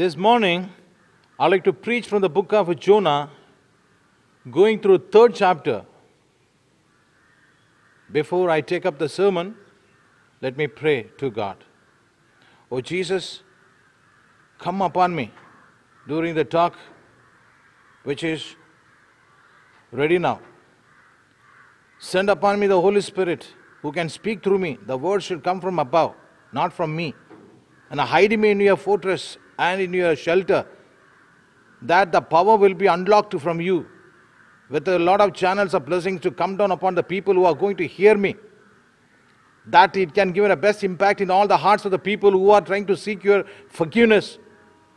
This morning, I'd like to preach from the book of Jonah, going through third chapter. Before I take up the sermon, let me pray to God. Oh Jesus, come upon me during the talk which is ready now. Send upon me the Holy Spirit who can speak through me. The word should come from above, not from me. And hide me in your fortress and in your shelter, that the power will be unlocked from you, with a lot of channels of blessings to come down upon the people who are going to hear me, that it can give a best impact in all the hearts of the people who are trying to seek your forgiveness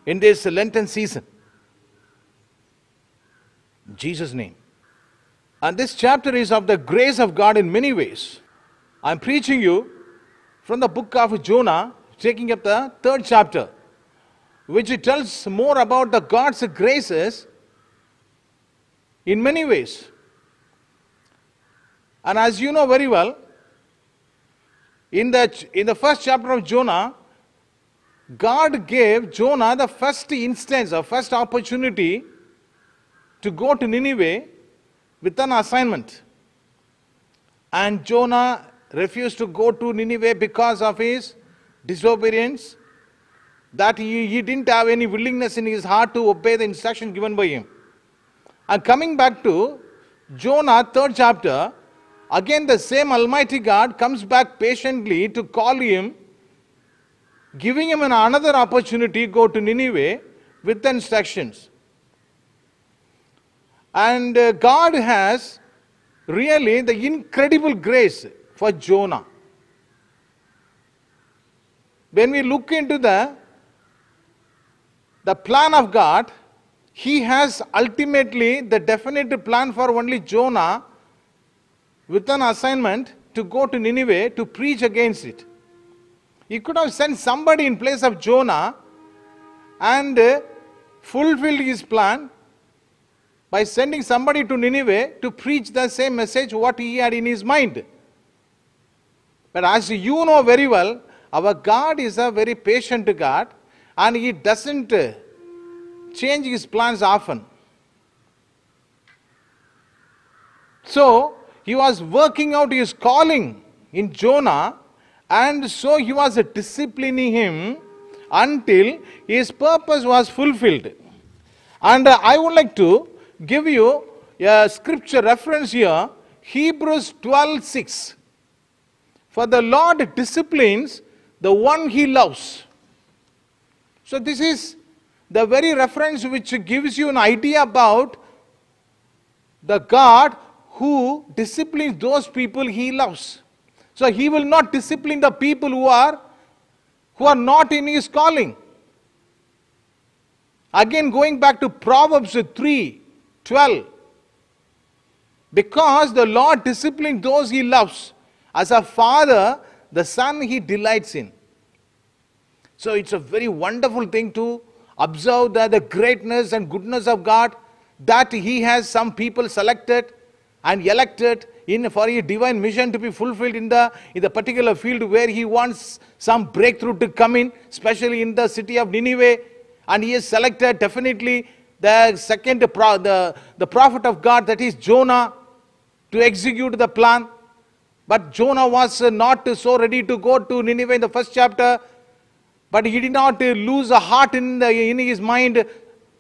in this Lenten season. In Jesus' name. And this chapter is of the grace of God in many ways. I'm preaching you from the book of Jonah, taking up the third chapter, which tells more about the God's graces in many ways. And as you know very well, in the first chapter of Jonah, God gave Jonah the first instance or first opportunity to go to Nineveh with an assignment. And Jonah refused to go to Nineveh because of his disobedience, that he didn't have any willingness in his heart to obey the instruction given by him. And coming back to Jonah, third chapter, again the same Almighty God comes back patiently to call him, giving him another opportunity to go to Nineveh with the instructions. And God has really the incredible grace for Jonah. When we look into the plan of God, He has ultimately the definite plan for only Jonah with an assignment to go to Nineveh to preach against it. He could have sent somebody in place of Jonah and fulfilled His plan by sending somebody to Nineveh to preach the same message what he had in his mind. But as you know very well, our God is a very patient God, and He doesn't change His plans often. So, He was working out His calling in Jonah, and so He was disciplining him until his purpose was fulfilled. And I would like to give you a scripture reference here, Hebrews 12:6. For the Lord disciplines the one He loves. So this is the very reference which gives you an idea about the God who disciplines those people He loves. So He will not discipline the people who are not in His calling. Again, going back to Proverbs 3:12. Because the Lord disciplines those He loves. As a father, the son He delights in. So it's a very wonderful thing to observe the greatness and goodness of God, that He has some people selected and elected for a divine mission to be fulfilled in the particular field where He wants some breakthrough to come in, especially in the city of Nineveh. And He has selected definitely the prophet of God, that is Jonah, to execute the plan. But Jonah was not so ready to go to Nineveh in the first chapter. But he did not lose a heart in his mind.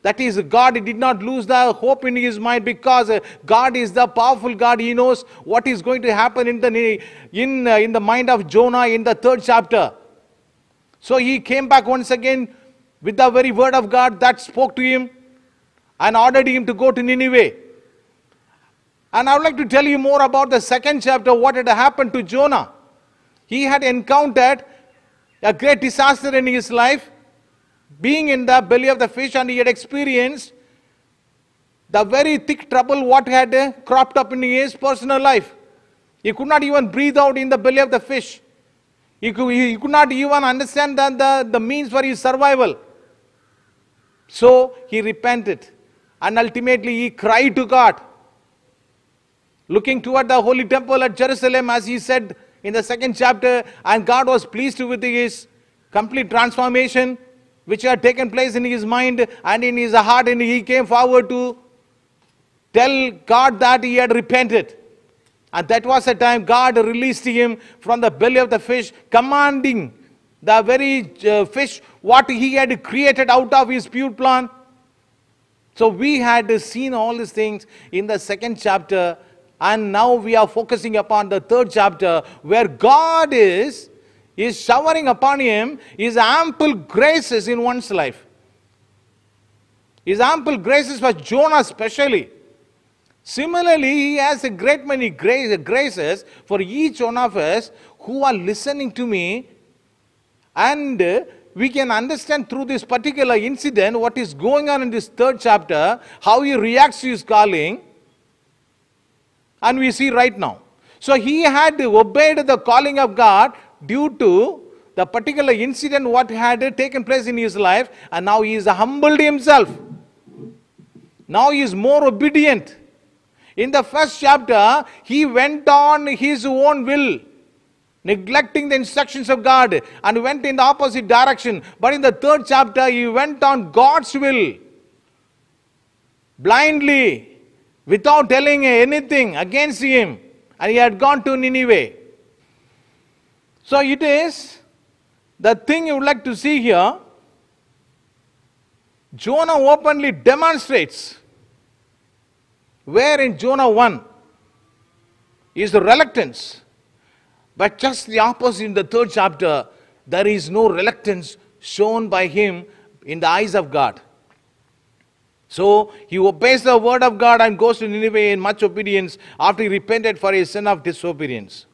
That is, God did not lose the hope in his mind, because God is the powerful God. He knows what is going to happen in the mind of Jonah in the third chapter. So he came back once again with the very word of God that spoke to him and ordered him to go to Nineveh. And I would like to tell you more about the second chapter, what had happened to Jonah. He had encountered a great disaster in his life, being in the belly of the fish, and he had experienced the very thick trouble what had cropped up in his personal life. He could not even breathe out in the belly of the fish. He could not even understand the means for his survival. So he repented, and ultimately he cried to God, looking toward the holy temple at Jerusalem, as he said in the second chapter, and God was pleased with his complete transformation. which had taken place in his mind and in his heart, and he came forward to tell God that he had repented. And that was the time God released him from the belly of the fish, commanding the very fish what he had created out of his pure plan. So we had seen all these things in the second chapter, and now we are focusing upon the third chapter, where God is showering upon him his ample graces in one's life. His ample graces for Jonah especially. Similarly, he has a great many graces for each one of us who are listening to me, and we can understand through this particular incident what is going on in this third chapter, how he reacts to his calling, and we see right now. So he had obeyed the calling of God due to the particular incident what had taken place in his life, and now he is humbled himself. Now he is more obedient. In the first chapter, he went on his own will, neglecting the instructions of God, and went in the opposite direction. But in the third chapter, he went on God's will, blindly, without telling anything against him, and he had gone to Nineveh. So it is the thing you would like to see here. Jonah openly demonstrates, where in Jonah 1 is the reluctance, but just the opposite in the third chapter, there is no reluctance shown by him in the eyes of God. So he obeys the word of God and goes to Nineveh in much obedience after he repented for his sin of disobedience.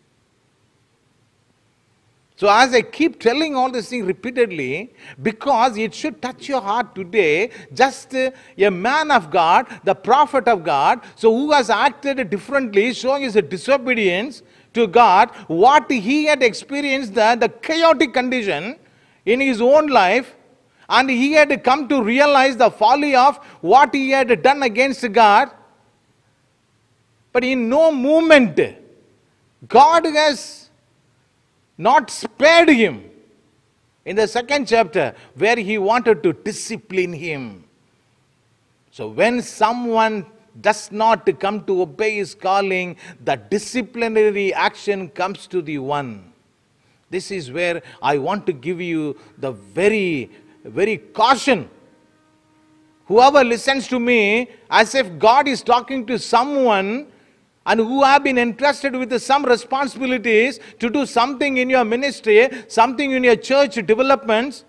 So as I keep telling all these things repeatedly, because it should touch your heart today, just a man of God, the prophet of God, so who has acted differently, showing his disobedience to God, what he had experienced, the chaotic condition in his own life, and he had come to realize the folly of what he had done against God. But in no moment, God has not spared him in the second chapter, where he wanted to discipline him. So when someone does not come to obey his calling, the disciplinary action comes to the one. This is where I want to give you the very caution. Whoever listens to me as if God is talking to someone, and who have been entrusted with some responsibilities to do something in your ministry, something in your church developments,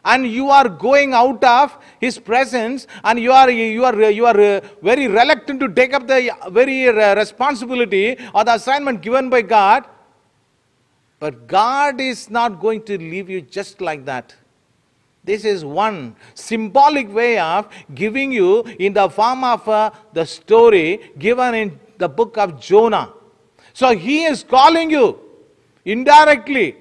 and you are going out of his presence, and you are very reluctant to take up the very responsibility or the assignment given by God. But God is not going to leave you just like that. This is one symbolic way of giving you in the form of the story given in the book of Jonah. So he is calling you indirectly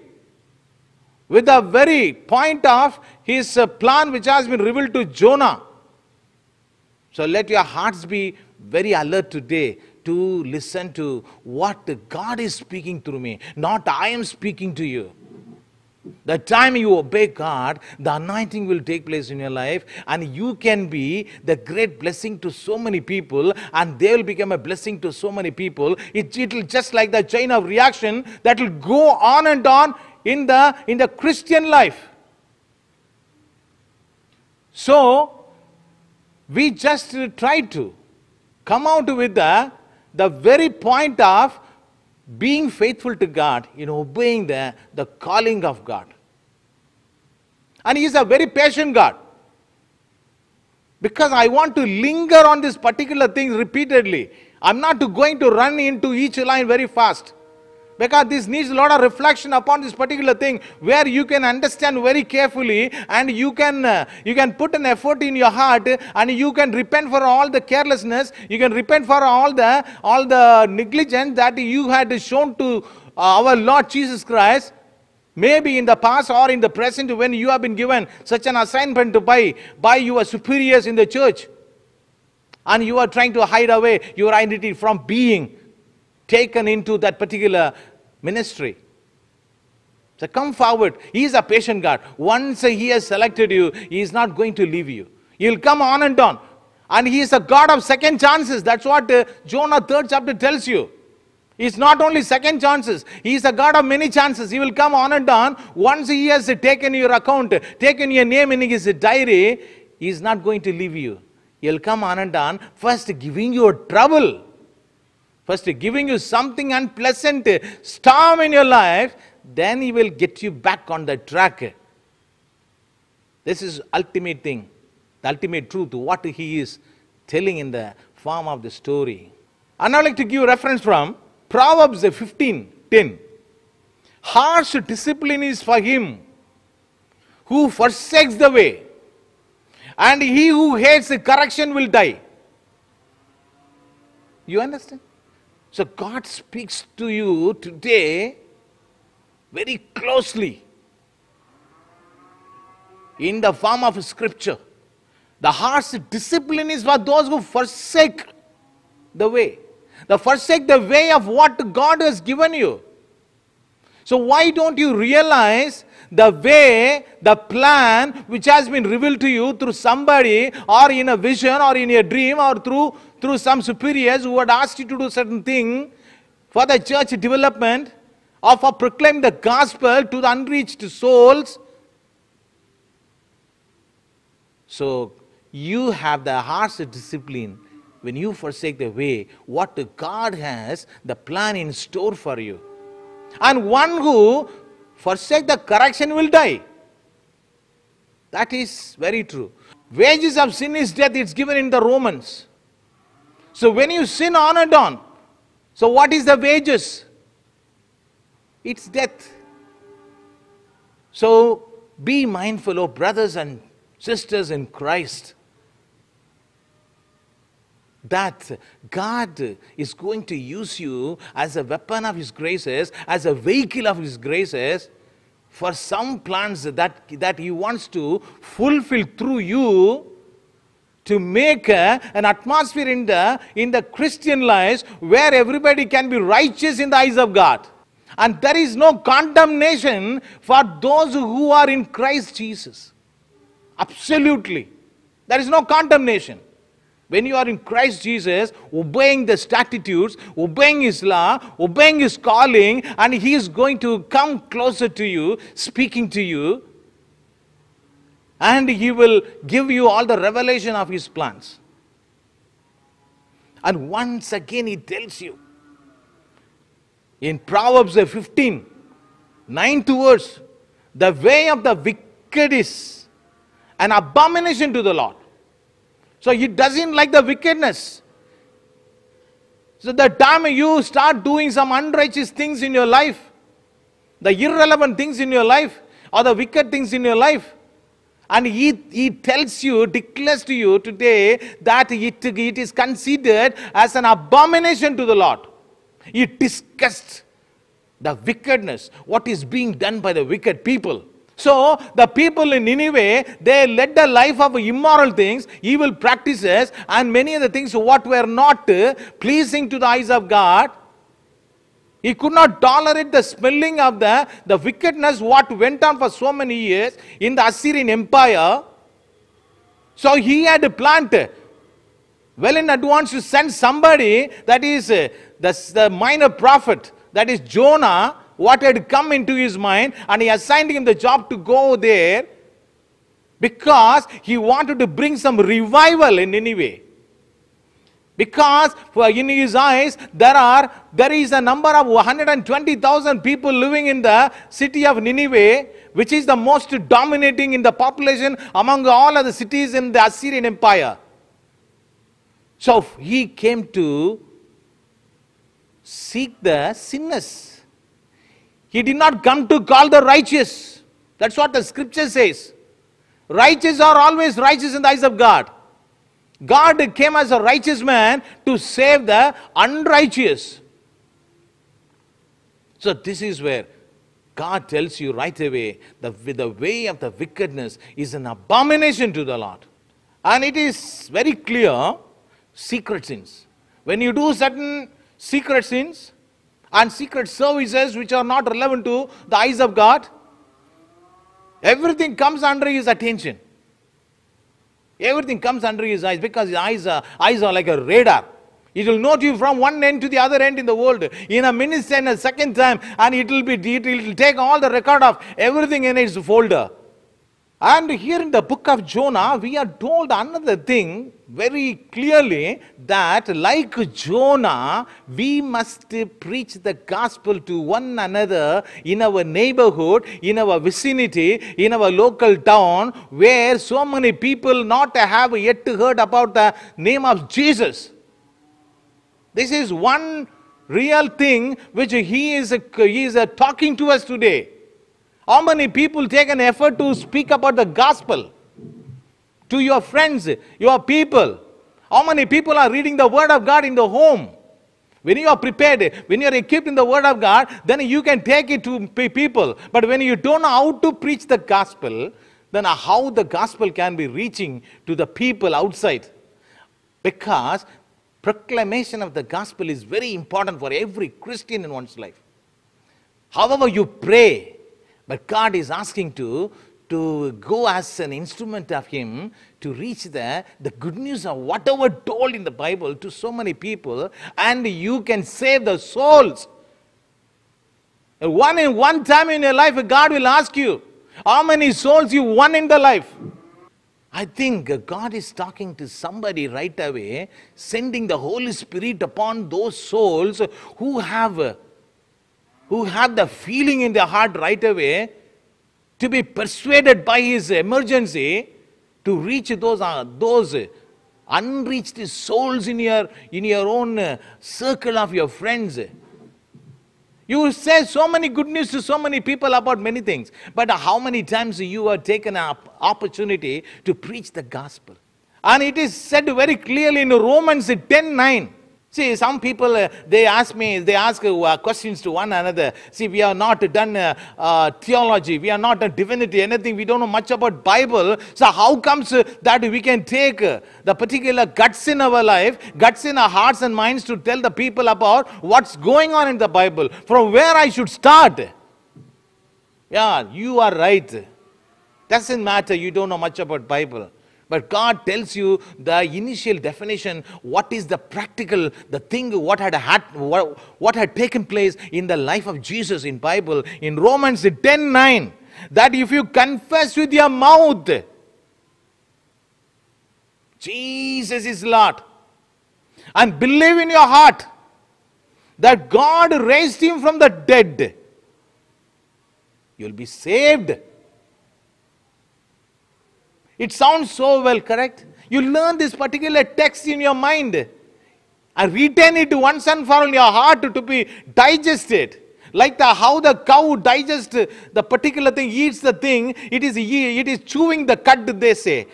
with the very point of his plan which has been revealed to Jonah. So let your hearts be very alert today to listen to what God is speaking through me, not I am speaking to you. The time you obey God, the anointing will take place in your life, and you can be the great blessing to so many people, and they will become a blessing to so many people. It will just like the chain of reaction that will go on and on in the Christian life. So we just try to come out with the very point of being faithful to God, in obeying the calling of God. And he is a very patient God. Because I want to linger on this particular thing repeatedly. I'm not going to run into each line very fast. Because this needs a lot of reflection upon this particular thing, where you can understand very carefully, and you can put an effort in your heart, and you can repent for all the carelessness, you can repent for all the negligence that you had shown to our Lord Jesus Christ, maybe in the past or in the present, when you have been given such an assignment by your superiors in the church, and you are trying to hide away your identity from being taken into that particular ministry. So come forward. He is a patient God. Once He has selected you, He is not going to leave you. He will come on and on. And He is a God of second chances. That's what Jonah 3rd chapter tells you. He is not only second chances. He is a God of many chances. He will come on and on. Once He has taken your account, taken your name in His diary, He is not going to leave you. He will come on and on, first giving you trouble. First giving you something unpleasant, storm in your life. Then He will get you back on the track. This is ultimate thing, the ultimate truth, what He is telling in the form of the story. And I would like to give a reference from Proverbs 15:10. Harsh discipline is for him who forsakes the way, and he who hates correction will die. You understand? So God speaks to you today very closely in the form of scripture. The harsh discipline is for those who forsake the way. They forsake the way of what God has given you. So why don't you realize the way, the plan which has been revealed to you through somebody, or in a vision, or in a dream, or through some superiors who had asked you to do certain thing for the church development, or for proclaiming the gospel to the unreached souls? So you have the harsh discipline when you forsake the way, what God has, the plan in store for you. And one who forsake the correction will die. That is very true. Wages of sin is death. It's given in the Romans. So when you sin on and on, so what is the wages? It's death. So be mindful, oh brothers and sisters in Christ, that God is going to use you as a weapon of His graces, as a vehicle of His graces, for some plans that He wants to fulfill through you, to make an atmosphere in the Christian lives where everybody can be righteous in the eyes of God. And there is no condemnation for those who are in Christ Jesus. Absolutely. There is no condemnation. When you are in Christ Jesus, obeying the statutes, obeying His law, obeying His calling, and He is going to come closer to you, speaking to you, and He will give you all the revelation of His plans. And once again He tells you, in Proverbs 15, 9th verse, the way of the wicked is an abomination to the Lord. So He doesn't like the wickedness. So the time you start doing some unrighteous things in your life, the irrelevant things in your life, or the wicked things in your life, and He tells you, declares to you today that it is considered as an abomination to the Lord. He discussed the wickedness, what is being done by the wicked people. So the people in Nineveh, they led a life of immoral things, evil practices, and many of the things what were not pleasing to the eyes of God. He could not tolerate the smelling of the wickedness what went on for so many years in the Assyrian Empire. So he had planned well in advance to send somebody, that is the minor prophet, that is Jonah, what had come into his mind, and he assigned him the job to go there because he wanted to bring some revival in Nineveh. Because in his eyes, there is a number of 120,000 people living in the city of Nineveh, which is the most dominating in the population among all other cities in the Assyrian Empire. So he came to seek the sinners. He did not come to call the righteous. That's what the scripture says. Righteous are always righteous in the eyes of God. God came as a righteous man to save the unrighteous. So this is where God tells you right away, the way of the wickedness is an abomination to the Lord. And it is very clear, secret sins. When you do certain secret sins, and secret services which are not relevant to the eyes of God. Everything comes under his attention. Everything comes under his eyes, because his eyes are like a radar. It will note you from one end to the other end in the world in a minute and a second time, and it will take all the record of everything in its folder. And here in the book of Jonah, we are told another thing very clearly, that like Jonah, we must preach the gospel to one another in our neighborhood, in our vicinity, in our local town, where so many people not have yet heard about the name of Jesus. This is one real thing which he is talking to us today. How many people take an effort to speak about the gospel to your friends, your people? How many people are reading the word of God in the home? When you are prepared, when you are equipped in the word of God, then you can take it to people. But when you don't know how to preach the gospel, then how the gospel can be reaching to the people outside? Because proclamation of the gospel is very important for every Christian in one's life. However you pray, but God is asking to go as an instrument of him to reach the good news of whatever told in the Bible to so many people, and you can save the souls. One time in your life, God will ask you, how many souls you won in the life? I think God is talking to somebody right away, sending the Holy Spirit upon those souls who have the feeling in their heart right away to be persuaded by his emergency to reach those unreached souls in your own circle of your friends. You say so many good news to so many people about many things, but how many times you have taken an opportunity to preach the gospel? And it is said very clearly in Romans 10:9. See, some people, they ask questions to one another. See, we have not done theology, we have not done divinity, anything, we don't know much about Bible. So how comes that we can take the particular guts in our life, guts in our hearts and minds to tell the people about what's going on in the Bible? From where I should start? Yeah, you are right. Doesn't matter, you don't know much about Bible. But God tells you the initial definition, what is the practical, the thing, what had taken place in the life of Jesus in Bible, in Romans 10:9, that if you confess with your mouth, Jesus is Lord, and believe in your heart that God raised him from the dead, you'll be saved. It sounds so well, correct? You learn this particular text in your mind and retain it once and for all in your heart to be digested. Like how the cow digests the particular thing, eats the thing, it is chewing the cud, they say.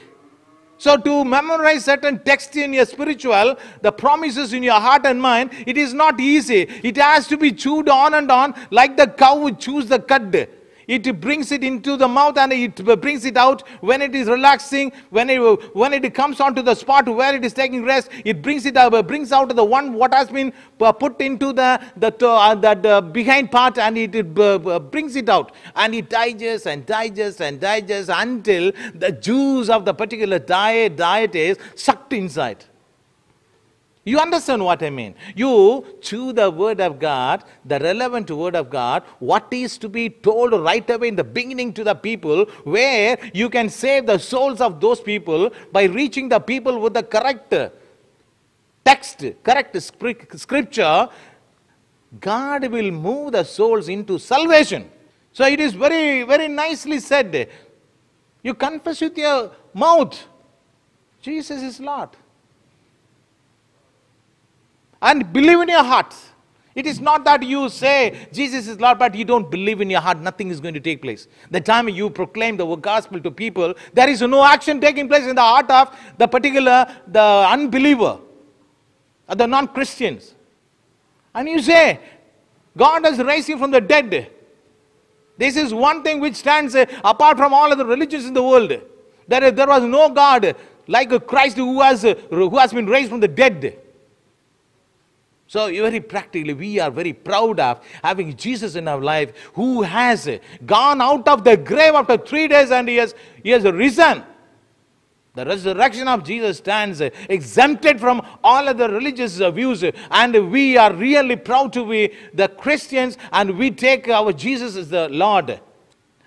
So to memorize certain text in your spiritual, the promises in your heart and mind, it is not easy. It has to be chewed on and on, like the cow chews the cud. It brings it into the mouth and it brings it out when it is relaxing. When it comes onto the spot where it is taking rest, it brings it out, brings out the one what has been put into the behind part, and it brings it out, and it digests and digests and digests until the juice of the particular diet is sucked inside. You understand what I mean? You chew the word of God, the relevant word of God, what is to be told right away in the beginning to the people, where you can save the souls of those people by reaching the people with the correct text, correct scripture. God will move the souls into salvation. So it is very, very nicely said. You confess with your mouth, Jesus is Lord, and believe in your heart. It is not that you say Jesus is Lord, but you don't believe in your heart, nothing is going to take place. The time you proclaim the gospel to people, there is no action taking place in the heart of the unbeliever, the non-Christians. And you say, God has raised him from the dead. This is one thing which stands apart from all other religions in the world. There was no God like Christ who has been raised from the dead. So very practically, we are very proud of having Jesus in our life, who has gone out of the grave after 3 days and he has risen. The resurrection of Jesus stands exempted from all other religious views, and we are really proud to be the Christians, and we take our Jesus as the Lord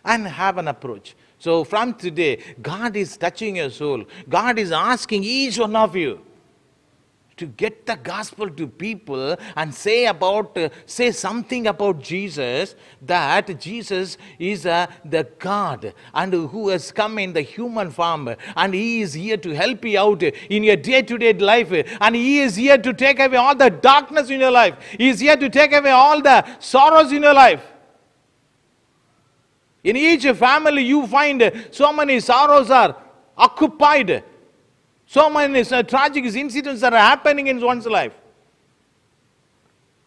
and have an approach. So from today, God is touching your soul. God is asking each one of you to get the gospel to people and say something about Jesus, that Jesus is the God and who has come in the human form, and he is here to help you out in your day-to-day life, and he is here to take away all the darkness in your life. He is here to take away all the sorrows in your life. In each family you find so many sorrows are occupied. So many tragic incidents that are happening in one's life.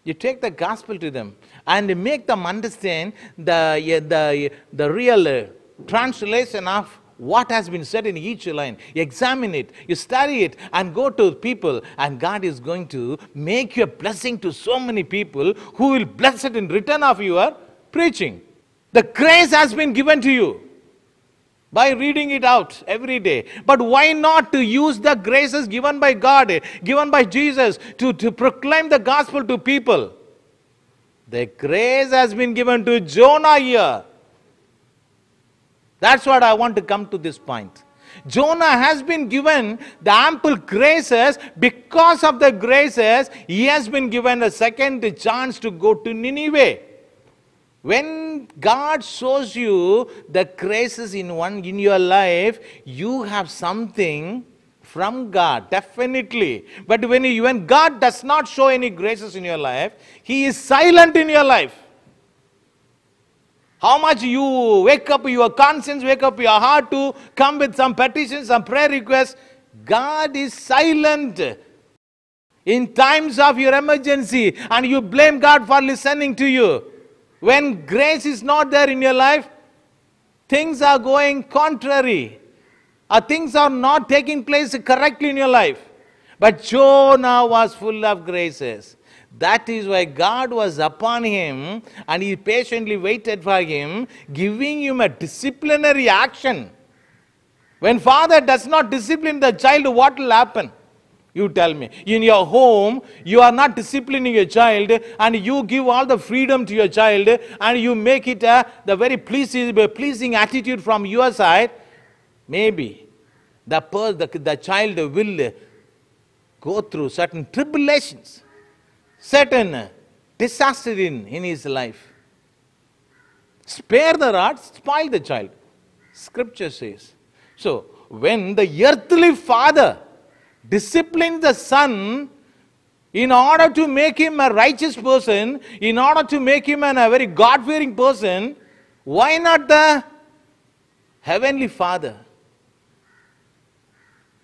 You take the gospel to them and make them understand the real translation of what has been said in each line. You examine it, you study it, and go to people, and God is going to make you a blessing to so many people who will bless it in return of your preaching. The grace has been given to you by reading it out every day. But why not to use the graces given by God, given by Jesus, to proclaim the gospel to people? The grace has been given to Jonah here. That's what I want to come to this point. Jonah has been given the ample graces. Because of the graces, he has been given a second chance to go to Nineveh. When God shows you the graces in your life, you have something from God, definitely. But when God does not show any graces in your life, he is silent in your life. How much you wake up your conscience, wake up your heart to come with some petitions, some prayer requests, God is silent in times of your emergency, and you blame God for listening to you. When grace is not there in your life, things are going contrary, or things are not taking place correctly in your life. But Jonah was full of graces. That is why God was upon him, and he patiently waited for him, giving him a disciplinary action. When father does not discipline the child, what will happen? You tell me. In your home, you are not disciplining your child, and you give all the freedom to your child, and you make it the very pleasing attitude from your side. Maybe the child will go through certain tribulations, certain disaster in his life. Spare the rod, spoil the child. Scripture says. So, when the earthly father disciplines the son in order to make him a righteous person, in order to make him a very God-fearing person, why not the Heavenly Father?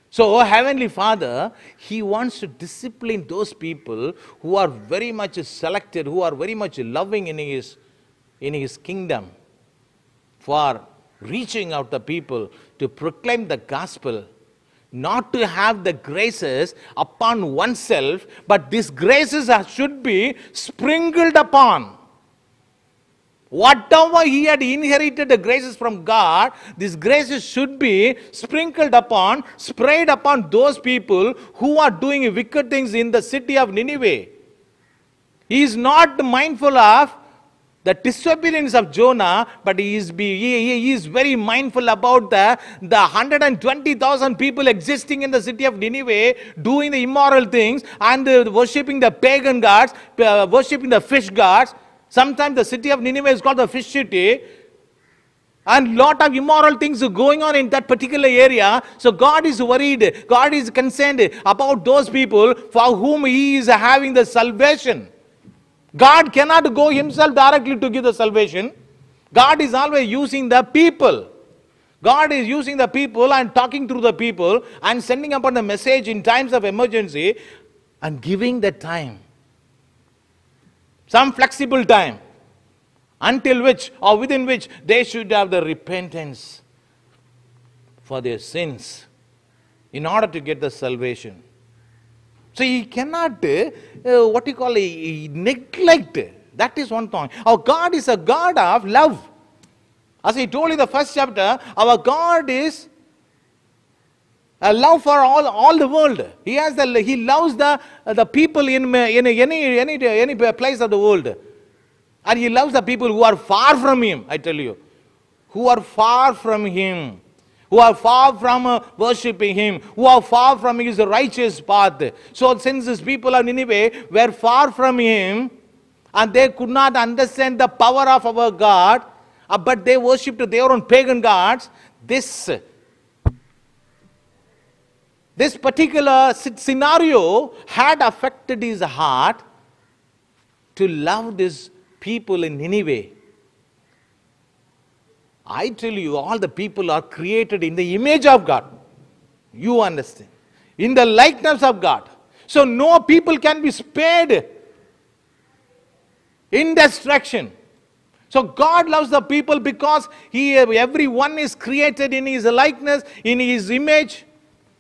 So, Heavenly Father, he wants to discipline those people who are very much selected, who are very much loving in his kingdom, for reaching out the people to proclaim the gospel. Not to have the graces upon oneself, but these graces should be sprinkled upon. Whatever he had inherited the graces from God, these graces should be sprinkled upon, sprayed upon those people who are doing wicked things in the city of Nineveh. He is not mindful of the disobedience of Jonah, but he is very mindful about the 120,000 people existing in the city of Nineveh, doing the immoral things and worshipping the pagan gods, worshipping the fish gods. Sometimes the city of Nineveh is called the fish city, and lot of immoral things are going on in that particular area. So God is worried, God is concerned about those people for whom he is having the salvation. God cannot go himself directly to give the salvation. God is always using the people. God is using the people and talking through the people and sending upon the message in times of emergency and giving the time. Some flexible time until which or within which they should have the repentance for their sins in order to get the salvation. So he cannot, what you call, neglect. That is one thing. Our God is a God of love. As I told you in the first chapter, our God is a love for all the world. He loves the people in any place of the world. And he loves the people who are far from him, I tell you. Who are far from him. Who are far from worshipping him. Who are far from his righteous path. So since these people of Nineveh were far from him, and they could not understand the power of our God, but they worshipped their own pagan gods, this particular scenario had affected his heart to love these people in Nineveh. I tell you, all the people are created in the image of God. You understand? In the likeness of God. So no people can be spared in destruction. So God loves the people because everyone is created in his likeness, in his image.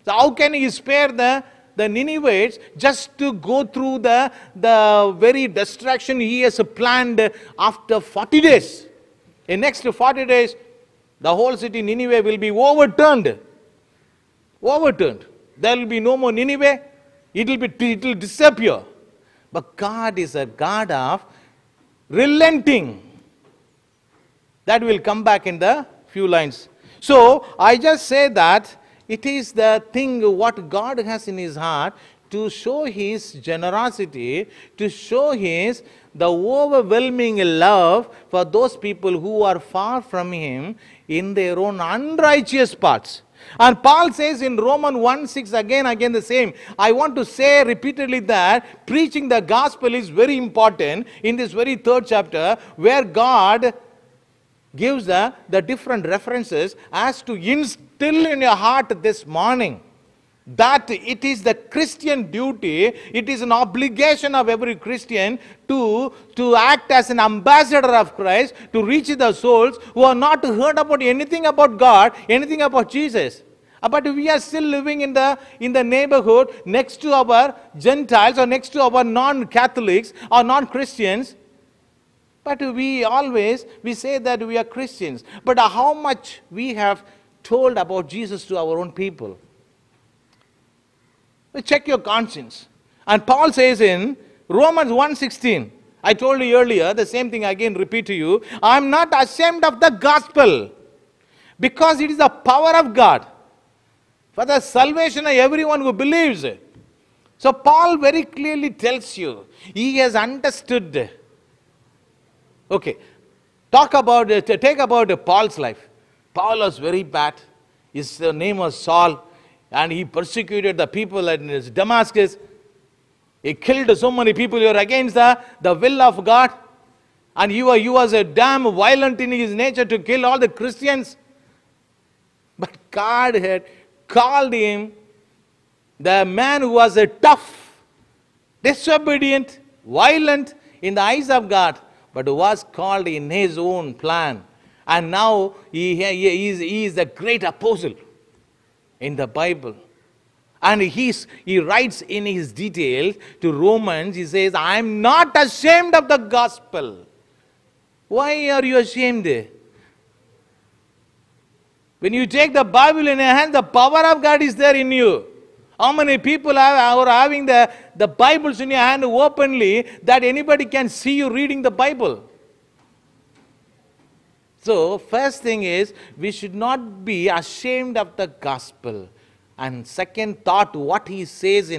So how can he spare the Ninevites just to go through the very destruction he has planned after 40 days? In next 40 days, the whole city Nineveh will be overturned. Overturned. There will be no more Nineveh. It will disappear. But God is a God of relenting. That will come back in the few lines. So I just say that it is the thing what God has in his heart to show his generosity, to show the overwhelming love for those people who are far from him in their own unrighteous paths. And Paul says in Romans 1:6 again the same. I want to say repeatedly that preaching the gospel is very important in this very third chapter, where God gives the different references as to instill in your heart this morning that it is the Christian duty, it is an obligation of every Christian to act as an ambassador of Christ, to reach the souls who are not heard about anything about God, anything about Jesus. But we are still living in the neighborhood next to our Gentiles or next to our non-Catholics or non-Christians. But we say that we are Christians. But how much we have told about Jesus to our own people? Check your conscience. And Paul says in Romans 1:16, I told you earlier, the same thing again repeat to you. I am not ashamed of the gospel, because it is the power of God for the salvation of everyone who believes. So Paul very clearly tells you, he has understood. Okay, take about Paul's life. Paul was very bad. His name was Saul, and he persecuted the people in Damascus. He killed so many people who were against the will of God. And he was a damn violent in his nature to kill all the Christians. But God had called him the man who was a tough, disobedient, violent in the eyes of God, but was called in his own plan. And now he is a great apostle in the Bible. And he writes in his details to Romans, he says, I am not ashamed of the gospel. Why are you ashamed? When you take the Bible in your hand, the power of God is there in you. How many people are having the Bibles in your hand openly that anybody can see you reading the Bible? So, first thing is, we should not be ashamed of the gospel. And second thought, what he says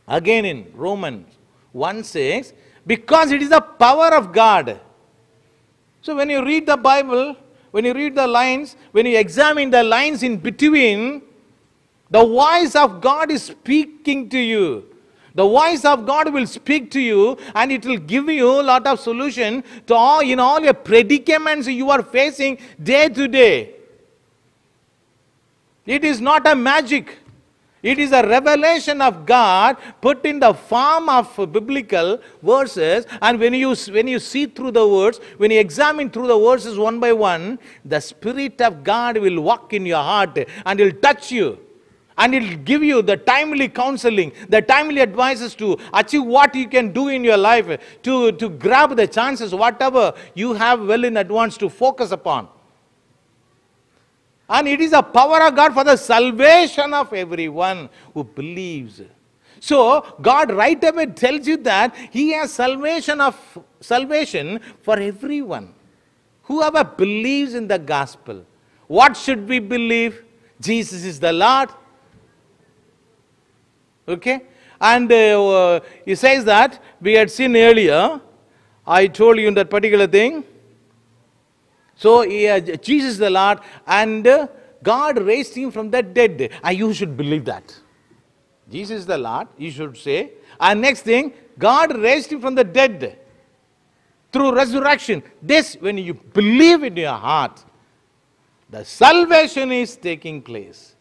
again in Romans 1:6, because it is the power of God. So when you read the Bible, when you read the lines, when you examine the lines in between, the voice of God is speaking to you. The voice of God will speak to you, and it will give you a lot of solution to all your predicaments you are facing day to day. It is not a magic. It is a revelation of God put in the form of biblical verses. And when you see through the words, when you examine through the verses one by one, the Spirit of God will walk in your heart and will touch you. And it will give you the timely counseling, the timely advices to achieve what you can do in your life, to grab the chances, whatever you have well in advance to focus upon. And it is the power of God for the salvation of everyone who believes. So God right away tells you that He has salvation for everyone. Whoever believes in the gospel. What should we believe? Jesus is the Lord. Okay? And he says that, we had seen earlier, I told you in that particular thing. So Jesus is the Lord, and God raised Him from the dead. And you should believe that. Jesus is the Lord, you should say. And next thing, God raised Him from the dead through resurrection. This, when you believe in your heart, the salvation is taking place.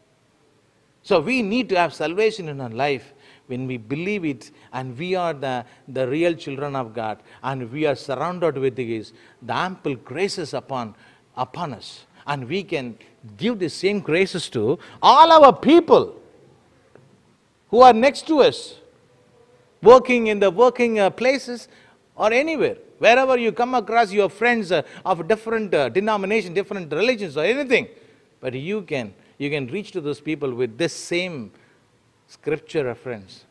So we need to have salvation in our life when we believe it, and we are the real children of God, and we are surrounded with His the ample graces upon us. And we can give the same graces to all our people who are next to us, working in the working places or anywhere. Wherever you come across your friends of different denominations, different religions or anything. But you can reach to those people with this same scripture reference.